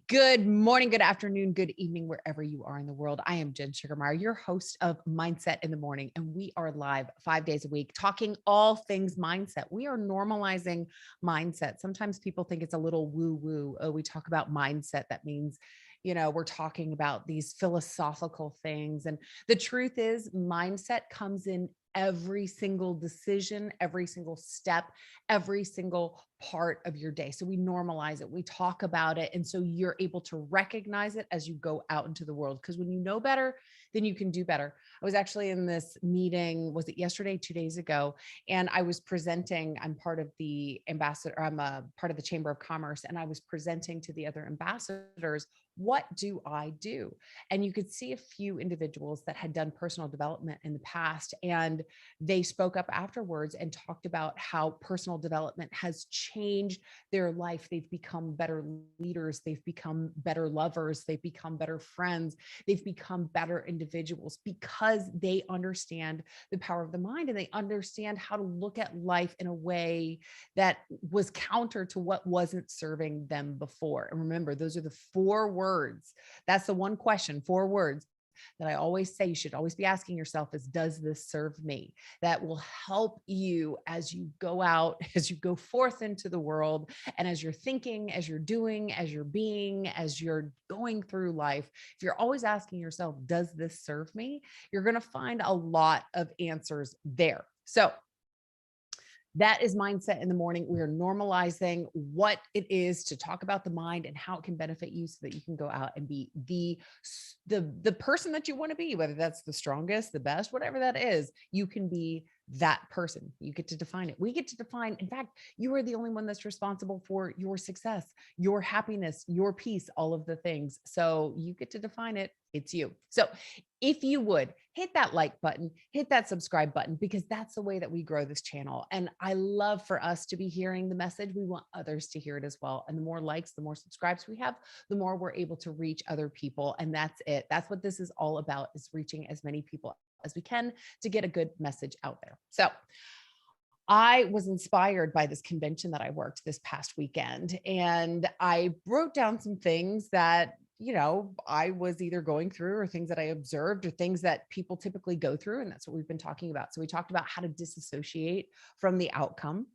Good morning, good afternoon, good evening, wherever you are in the world. I am Jen Sugarmeyer, your host of Mindset in the Morning, and we are live 5 days a week talking all things mindset. We are normalizing mindset. Sometimes people think it's a little woo woo. Oh, we talk about mindset. That means, we're talking about these philosophical things. And the truth is, mindset comes in every single decision, every single step, every single part of your day. So we normalize it, we talk about it. And so you're able to recognize it as you go out into the world. Because when you know better, then you can do better. I was actually in this meeting, was it yesterday, 2 days ago? And I was presenting, I'm part of the ambassador, I'm a part of the Chamber of Commerce, and I was presenting to the other ambassadors, what do I do? And you could see a few individuals that had done personal development in the past. And they spoke up afterwards and talked about how personal development has changed their life. They've become better leaders, they've become better lovers, they've become better friends, they've become better individuals because they understand the power of the mind and they understand how to look at life in a way that was counter to what wasn't serving them before. And remember, those are the 4 words. That's the one question, 4 words that I always say you should always be asking yourself is, does this serve me? That will help you as you go out, as you go forth into the world, and as you're thinking, as you're doing, as you're being, as you're going through life. If you're always asking yourself, does this serve me? You're going to find a lot of answers there. So that is Mindset in the Morning. We are normalizing what it is to talk about the mind and how it can benefit you so that you can go out and be the person that you want to be, whether that's the strongest, the best, whatever that is. You can be that person. You get to define it. We get to define, in fact, you are the only one that's responsible for your success, your happiness, your peace, all of the things. So you get to define it. It's you. So if you would hit that like button, hit that subscribe button, because that's the way that we grow this channel. And I love for us to be hearing the message. We want others to hear it as well. And the more likes, the more subscribes we have, the more we're able to reach other people. And that's it. That's what this is all about, is reaching as many people as we can to get a good message out there. So I was inspired by this convention that I worked this past weekend, and I wrote down some things that, I was either going through, or things that I observed, or things that people typically go through. And that's what we've been talking about. So we talked about how to disassociate from the outcome.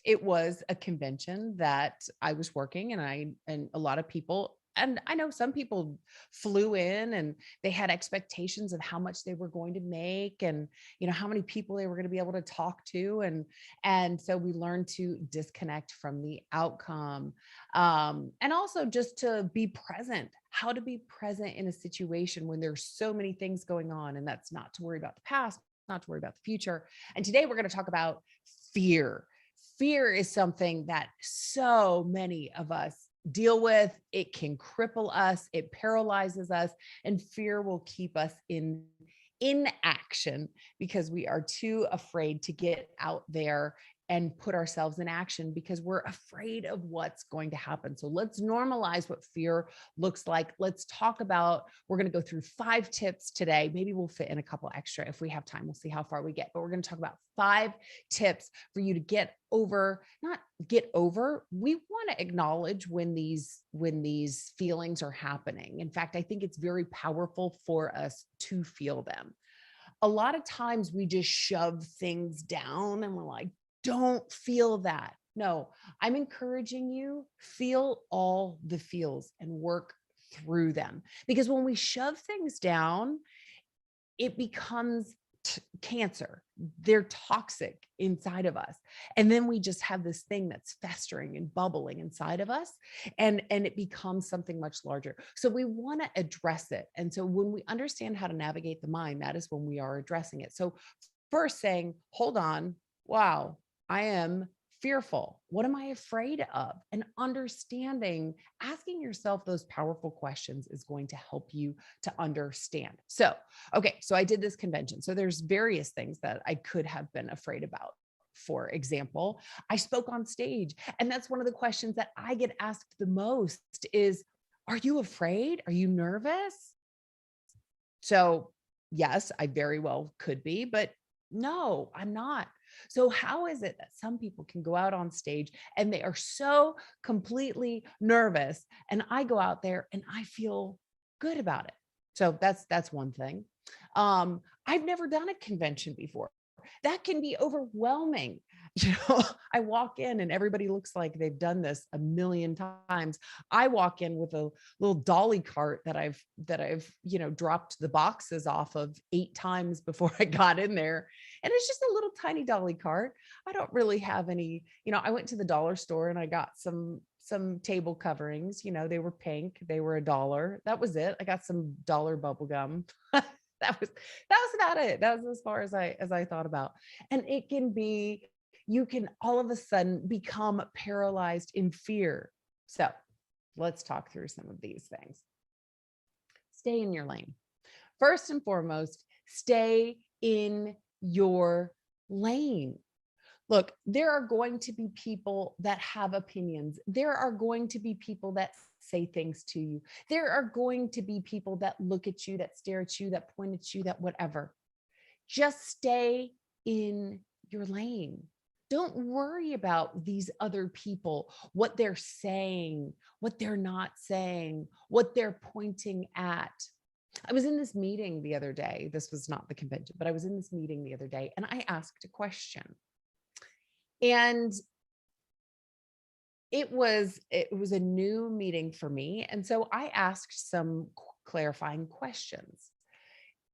It was a convention that I was working, and a lot of people, and I know some people flew in and they had expectations of how much they were going to make, and how many people they were going to be able to talk to, and so we learned to disconnect from the outcome, and also just to be present, how to be present in a situation when there's so many things going on. And that's not to worry about the past, not to worry about the future. And today we're going to talk about fear. Fear is something that so many of us deal with. It can cripple us, it paralyzes us, and fear will keep us in inaction because we are too afraid to get out there and put ourselves in action because we're afraid of what's going to happen. So let's normalize what fear looks like. Let's talk about, we're going to go through 5 tips today. Maybe we'll fit in a couple extra if we have time. We'll see how far we get, but we're going to talk about 5 tips for you to get over, not get over. We want to acknowledge when these feelings are happening. In fact, I think it's very powerful for us to feel them. A lot of times we just shove things down and we're like, don't feel that. No, I'm encouraging you, feel all the feels and work through them. Because when we shove things down, it becomes cancer. They're toxic inside of us. And then we just have this thing that's festering and bubbling inside of us, and it becomes something much larger. So we want to address it. And so when we understand how to navigate the mind, that is when we are addressing it. So first, saying, hold on, wow, I am fearful. What am I afraid of? And understanding, asking yourself those powerful questions is going to help you to understand. So, okay, so I did this convention. So there's various things that I could have been afraid about. For example, I spoke on stage, and that's one of the questions that I get asked the most is, are you afraid? Are you nervous? So yes, I very well could be, but no, I'm not. So how is it that some people can go out on stage and they are so completely nervous, and I go out there and I feel good about it? So that's one thing. I've never done a convention before. That can be overwhelming. You know, I walk in and everybody looks like they've done this a million times. I walk in with a little dolly cart that I've dropped the boxes off of 8 times before I got in there. And it's just a little tiny dolly cart. I don't really have any. I went to the dollar store and I got some table coverings. They were pink, they were $1. That was it. I got some dollar bubble gum. That was about it. That was as far as I thought about. And it can be, you can all of a sudden become paralyzed in fear. So let's talk through some of these things. Stay in your lane. First and foremost, stay in your lane. Look, there are going to be people that have opinions. There are going to be people that say things to you. There are going to be people that look at you, that stare at you, that point at you, that whatever. Just stay in your lane. Don't worry about these other people, what they're saying, what they're not saying, what they're pointing at. I was in this meeting the other day. This was not the convention, but I was in this meeting the other day and I asked a question. And it was a new meeting for me. And so I asked some clarifying questions.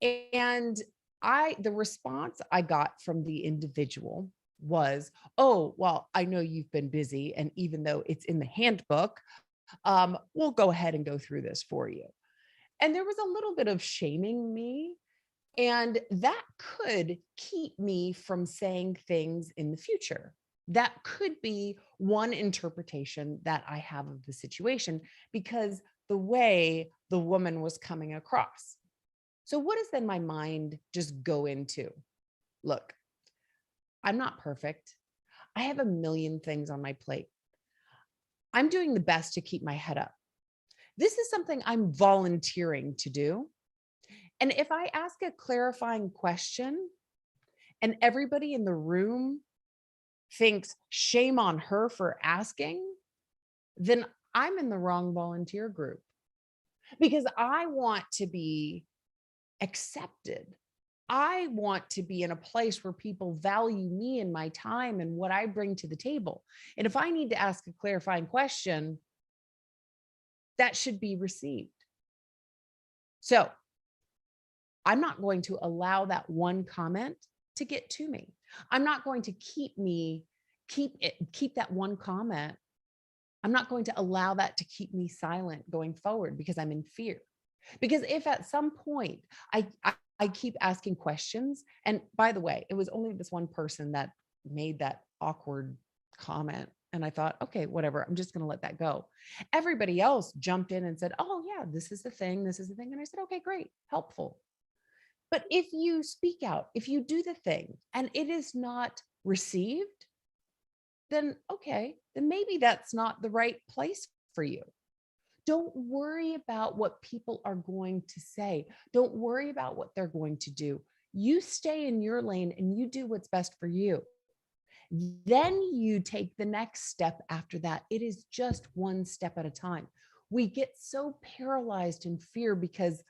And the response I got from the individual was, "Oh, well, I know you've been busy. And even though it's in the handbook, we'll go ahead and go through this for you." And there was a little bit of shaming me. And that could keep me from saying things in the future. That could be one interpretation that I have of the situation because the way the woman was coming across. So, what does then my mind just go into? Look, I'm not perfect. I have a million things on my plate. I'm doing the best to keep my head up. This is something I'm volunteering to do. And if I ask a clarifying question and everybody in the room thinks shame on her for asking, then I'm in the wrong volunteer group because I want to be accepted. I want to be in a place where people value me and my time and what I bring to the table. And if I need to ask a clarifying question, that should be received. So I'm not going to allow that one comment to get to me. I'm not going to keep that one comment. I'm not going to allow that to keep me silent going forward because I'm in fear. Because if at some point I keep asking questions, and by the way, it was only this one person that made that awkward comment. And I thought, okay, whatever, I'm just going to let that go. Everybody else jumped in and said, "Oh, yeah, this is the thing. This is the thing." And I said, "Okay, great, helpful." But if you speak out, if you do the thing and it is not received, then okay, then maybe that's not the right place for you. Don't worry about what people are going to say. Don't worry about what they're going to do. You stay in your lane and you do what's best for you. Then you take the next step after that. It is just one step at a time. We get so paralyzed in fear because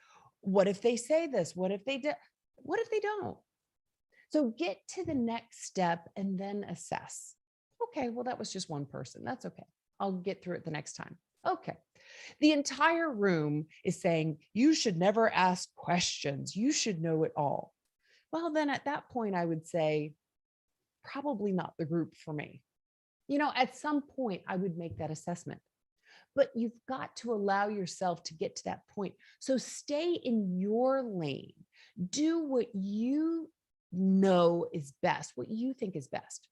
what if they say this? What if they do? What if they don't? So get to the next step and then assess. Okay, well, that was just one person. That's okay. I'll get through it the next time. Okay. The entire room is saying, you should never ask questions. You should know it all. Well, then at that point, I would say, probably not the group for me. At some point, I would make that assessment. But you've got to allow yourself to get to that point. So stay in your lane. Do what you know is best, what you think is best.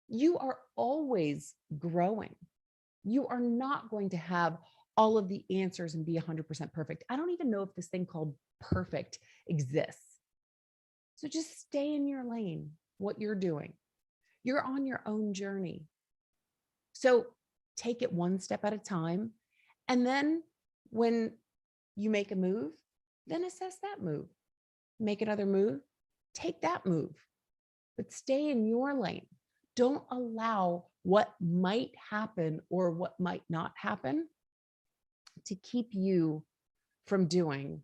You are always growing. You are not going to have all of the answers and be 100% perfect. I don't even know if this thing called perfect exists. So just stay in your lane, what you're doing. You're on your own journey. So take it one step at a time. And then when you make a move, then assess that move. Make another move, take that move. but stay in your lane. Don't allow what might happen or what might not happen to keep you from doing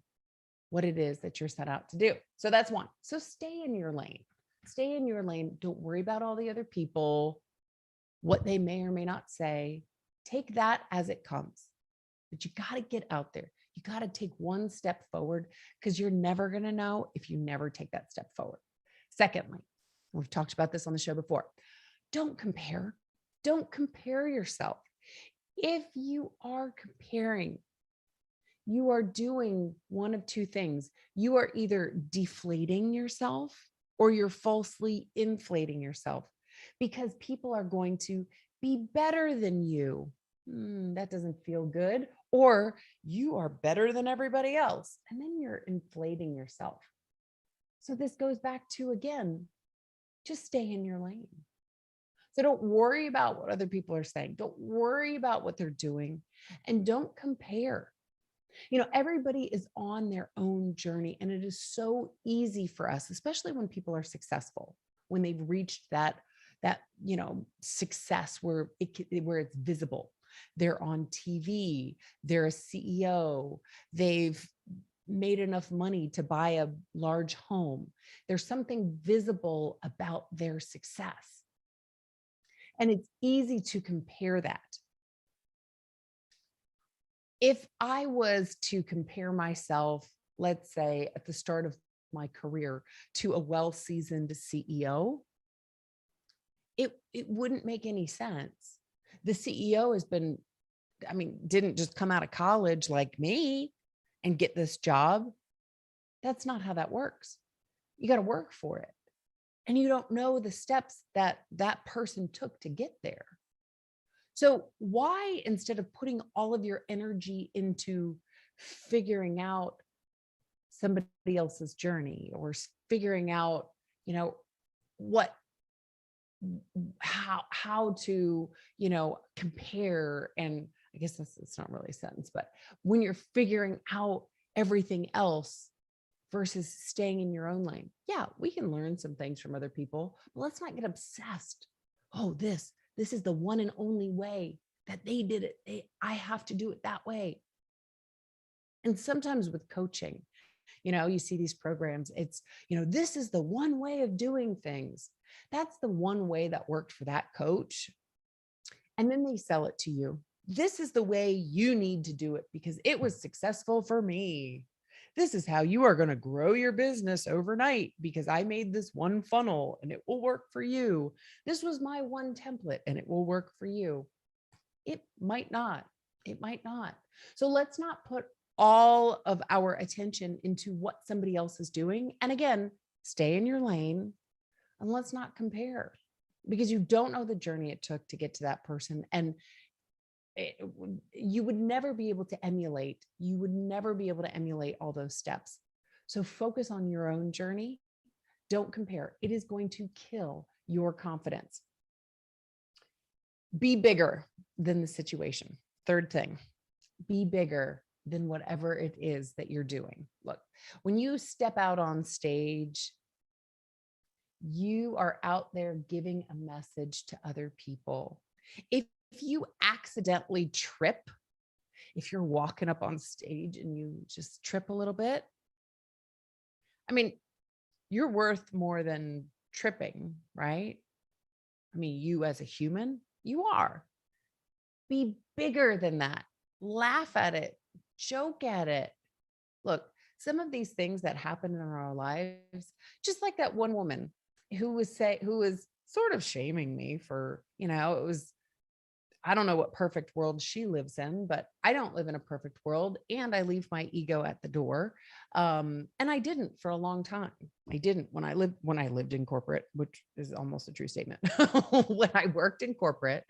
what it is that you're set out to do. So that's one. So stay in your lane. Stay in your lane. Don't worry about all the other people, what they may or may not say. Take that as it comes. But you got to get out there. You got to take one step forward because you're never going to know if you never take that step forward. Secondly, we've talked about this on the show before. Don't compare. Don't compare yourself. If you are comparing, you are doing one of two things. You are either deflating yourself or you're falsely inflating yourself because people are going to be better than you. That doesn't feel good. Or you are better than everybody else. And then you're inflating yourself. So this goes back to, again, just stay in your lane. So don't worry about what other people are saying. Don't worry about what they're doing and don't compare. Everybody is on their own journey, and it is so easy for us, especially when people are successful, when they've reached that success where it's visible. They're on TV, they're a CEO, they've made enough money to buy a large home. There's something visible about their success. And it's easy to compare that. If I was to compare myself, let's say at the start of my career, to a well-seasoned CEO, it wouldn't make any sense. The CEO didn't just come out of college like me and get this job. That's not how that works. You got to work for it. And you don't know the steps that that person took to get there. So why, instead of putting all of your energy into figuring out somebody else's journey or figuring out, how to, compare, and I guess it's not really a sentence, but when you're figuring out everything else versus staying in your own lane. Yeah, we can learn some things from other people, but let's not get obsessed. Oh, this is the one and only way that they did it. I have to do it that way. And sometimes with coaching, you see these programs, it's, this is the one way of doing things. That's the one way that worked for that coach. And then they sell it to you. This is the way you need to do it because it was successful for me. This is how you are going to grow your business overnight because I made this one funnel and it will work for you. This was my one template and it will work for you. It might not. It might not. So let's not put all of our attention into what somebody else is doing. And again, stay in your lane and let's not compare because you don't know the journey it took to get to that person. And you would never be able to emulate. You would never be able to emulate all those steps. So focus on your own journey. Don't compare. It is going to kill your confidence. Be bigger than the situation. Third thing, be bigger than whatever it is that you're doing. Look, when you step out on stage, you are out there giving a message to other people. If you accidentally trip, if you're walking up on stage and you just trip a little bit, you're worth more than tripping, right? You as a human, you are. Be bigger than that. Laugh at it, joke at it. Look, some of these things that happen in our lives, just like that one woman who was sort of shaming me for, I don't know what perfect world she lives in, but I don't live in a perfect world. And I leave my ego at the door. And I didn't for a long time. I didn't when I lived in corporate, which is almost a true statement. When I worked in corporate,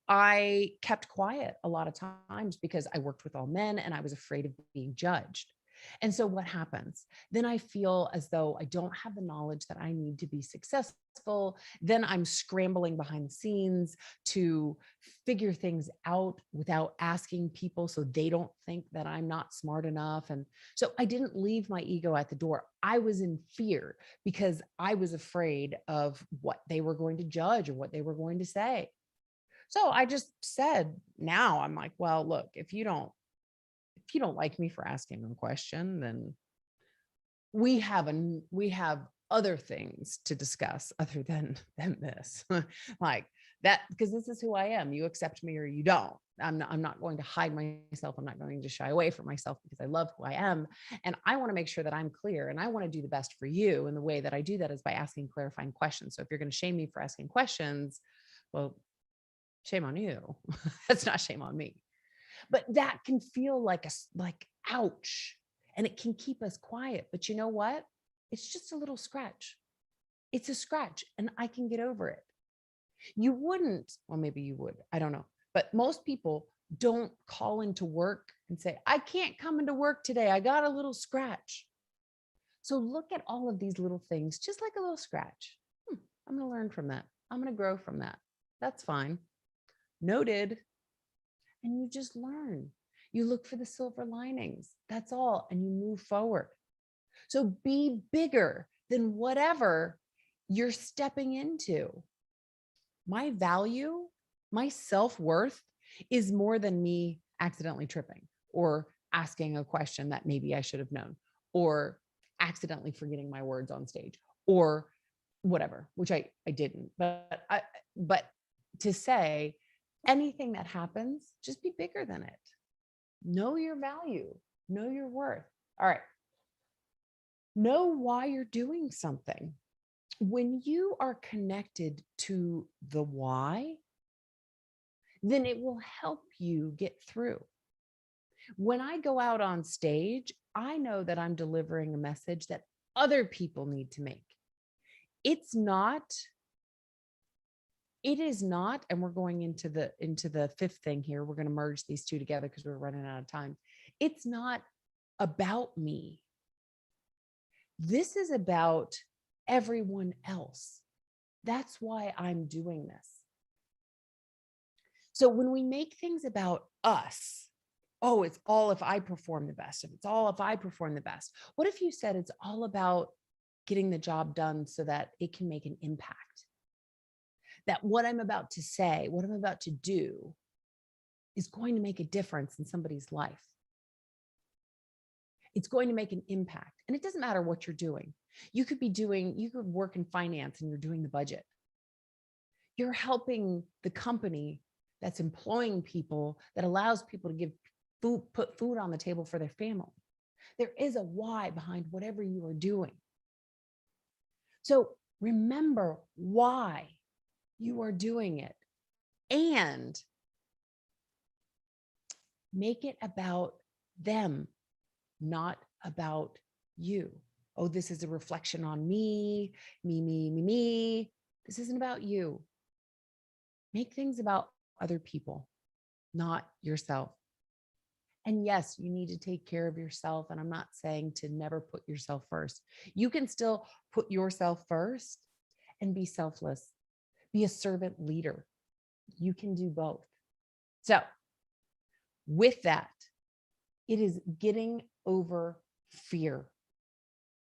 I kept quiet a lot of times because I worked with all men and I was afraid of being judged. And so what happens? Then I feel as though I don't have the knowledge that I need to be successful. Then I'm scrambling behind the scenes to figure things out without asking people so they don't think that I'm not smart enough. And so I didn't leave my ego at the door. I was in fear because I was afraid of what they were going to judge or what they were going to say. So I just said, now I'm like, well, look, if you don't like me for asking a question, then we have other things to discuss other than this. Like that, because this is who I am. You accept me or you don't. I'm not going to hide myself. I'm not going to shy away from myself because I love who I am. And I want to make sure that I'm clear and I want to do the best for you. And the way that I do that is by asking clarifying questions. So if you're going to shame me for asking questions, well, shame on you. That's not shame on me. But that can feel like like ouch, and it can keep us quiet. But you know what? It's just a little scratch. It's a scratch and I can get over it. You wouldn't, well, maybe you would, I don't know. But most people don't call into work and say, I can't come into work today, I got a little scratch. So look at all of these little things just like a little scratch. I'm going to learn from that. I'm going to grow from that. That's fine. Noted. And you just learn. You look for the silver linings. That's all. And you move forward. So be bigger than whatever you're stepping into. My value, my self-worth is more than me accidentally tripping or asking a question that maybe I should have known or accidentally forgetting my words on stage or whatever, which I didn't. But to say anything that happens, just be bigger than it. Know your value, know your worth. All right. Know why you're doing something. When you are connected to the why, then it will help you get through. When I go out on stage, I know that I'm delivering a message that other people need to make. It is not, and we're going into the fifth thing here. We're going to merge these two together because we're running out of time. It's not about me. This is about everyone else. That's why I'm doing this. So when we make things about us, oh, it's all if I perform the best. If it's all if I perform the best. What if you said it's all about getting the job done so that it can make an impact? That what I'm about to say, what I'm about to do is going to make a difference in somebody's life. It's going to make an impact. And it doesn't matter what you're doing. You could work in finance and you're doing the budget. You're helping the company that's employing people, that allows people to put food on the table for their family. There is a why behind whatever you are doing. So remember why you are doing it and make it about them, not about you. Oh, this is a reflection on me. This isn't about you. Make things about other people, not yourself. And yes, you need to take care of yourself. And I'm not saying to never put yourself first. You can still put yourself first and be selfless, be a servant leader. You can do both. So with that, it is getting over fear.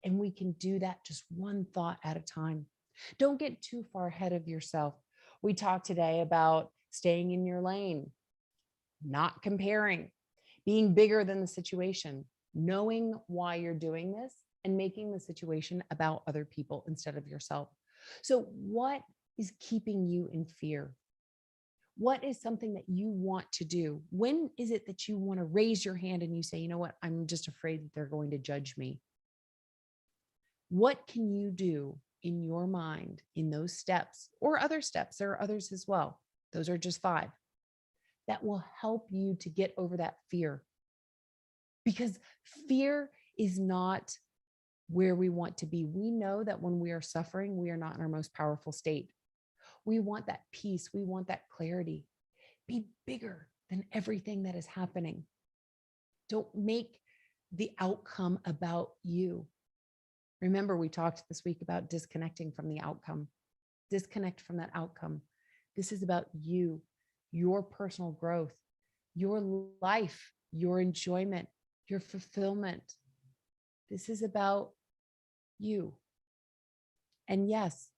And we can do that just one thought at a time. Don't get too far ahead of yourself. We talked today about staying in your lane, not comparing, being bigger than the situation, knowing why you're doing this and making the situation about other people instead of yourself. So what is keeping you in fear? What is something that you want to do? When is it that you want to raise your hand and you say, you know what, I'm just afraid that they're going to judge me? What can you do in your mind in those steps or other steps? There are others as well. Those are just 5 that will help you to get over that fear. Because fear is not where we want to be. We know that when we are suffering, we are not in our most powerful state. We want that peace. We want that clarity. Be bigger than everything that is happening. Don't make the outcome about you. Remember, we talked this week about disconnecting from the outcome. Disconnect from that outcome. This is about you, your personal growth, your life, your enjoyment, your fulfillment. This is about you. And yes,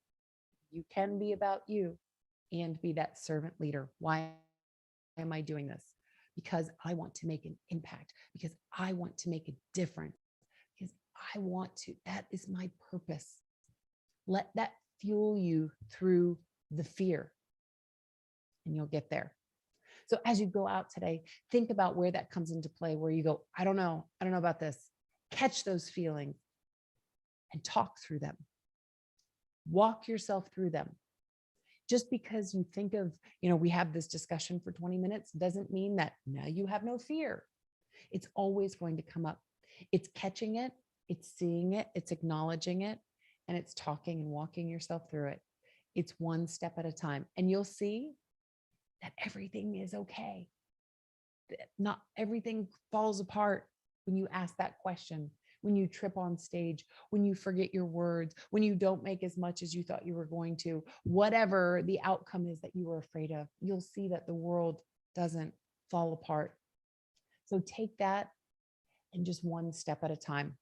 you can be about you and be that servant leader. Why am I doing this? Because I want to make an impact, because I want to make a difference, because I want to. That is my purpose. Let that fuel you through the fear, and you'll get there. So as you go out today, think about where that comes into play, where you go, I don't know about this. Catch those feelings and talk through them. Walk yourself through them. Just because you think of, we have this discussion for 20 minutes doesn't mean that now you have no fear. It's always going to come up. It's catching it, it's seeing it, it's acknowledging it, and it's talking and walking yourself through it. It's one step at a time. And you'll see that everything is okay. That not everything falls apart when you ask that question, when you trip on stage, when you forget your words, when you don't make as much as you thought you were going to, whatever the outcome is that you were afraid of, you'll see that the world doesn't fall apart. So take that and just one step at a time.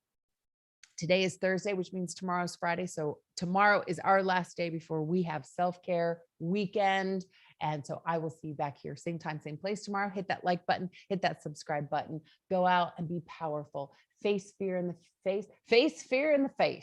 Today is Thursday, which means tomorrow's Friday. So tomorrow is our last day before we have self-care weekend. And so I will see you back here, same time, same place tomorrow. Hit that like button, hit that subscribe button, go out and be powerful. Face fear in the face, face fear in the face.